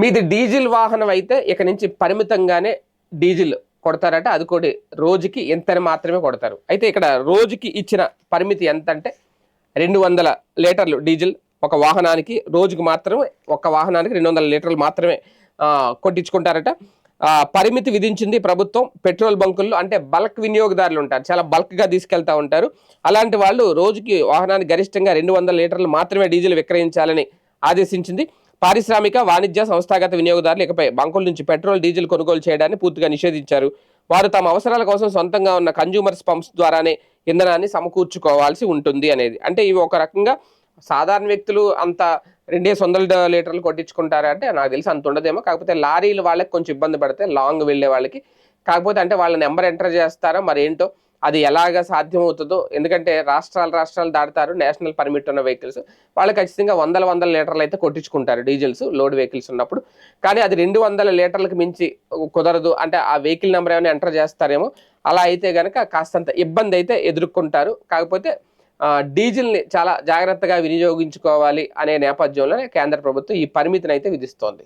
మీది డీజిల్ వాహనం అయితే ఇక నుంచి పరిమితంగానే డీజిల్ కొడతారట. అది కూడా రోజుకి ఎంతని మాత్రమే కొడతారు. అయితే ఇక్కడ రోజుకి ఇచ్చిన పరిమితి ఎంత అంటే 200 లీటర్లు డీజిల్ ఒక వాహనానికి రోజుకి మాత్రమే, ఒక వాహనానికి 200 లీటర్లు మాత్రమే కొట్టించుకుంటారట. పరిమితి విధించింది ప్రభుత్వం. పెట్రోల్ బంకుల్లో అంటే బల్క్ వినియోగదారులు ఉంటారు, చాలా బల్క్గా తీసుకెళ్తా ఉంటారు. అలాంటి వాళ్ళు రోజుకి వాహనానికి గరిష్టంగా 200 లీటర్లు మాత్రమే డీజిల్ విక్రయించాలని ఆదేశించింది. పారిశ్రామిక వాణిజ్య సంస్థాగత వినియోగదారులు ఇకపై బంకుల నుంచి పెట్రోల్ డీజిల్ కొనుగోలు చేయడాన్ని పూర్తిగా నిషేధించారు. వారు తమ అవసరాల కోసం సొంతంగా ఉన్న కన్జ్యూమర్స్ పంప్స్ ద్వారానే ఇంధనాన్ని సమకూర్చుకోవాల్సి ఉంటుంది అనేది. అంటే ఇవి ఒక రకంగా సాధారణ వ్యక్తులు అంత 200 లీటర్లు కొట్టించుకుంటారా అంటే నాకు తెలిసి అంత ఉండదేమో. కాకపోతే లారీలు వాళ్ళకి కొంచెం ఇబ్బంది పడితే లాంగ్ వెళ్ళే వాళ్ళకి. కాకపోతే అంటే వాళ్ళ నెంబర్ ఎంటర్ చేస్తారా మరి ఏంటో, అది ఎలాగ సాధ్యమవుతుందో. ఎందుకంటే రాష్ట్రాలు దాటుతారు నేషనల్ పర్మిట్ ఉన్న వెహికల్స్. వాళ్ళు ఖచ్చితంగా వందల లీటర్లు అయితే కొట్టించుకుంటారు డీజిల్స్ లోడ్ వెహికల్స్ ఉన్నప్పుడు. కానీ అది 200 లీటర్లకు మించి కుదరదు అంటే ఆ వెహికల్ నెంబర్ ఏమైనా ఎంటర్ చేస్తారేమో. అలా అయితే కనుక కాస్తంత ఇబ్బంది అయితే ఎదుర్కొంటారు. కాకపోతే డీజిల్ని చాలా జాగ్రత్తగా వినియోగించుకోవాలి అనే నేపథ్యంలోనే కేంద్ర ప్రభుత్వం ఈ పరిమితిని అయితే విధిస్తోంది.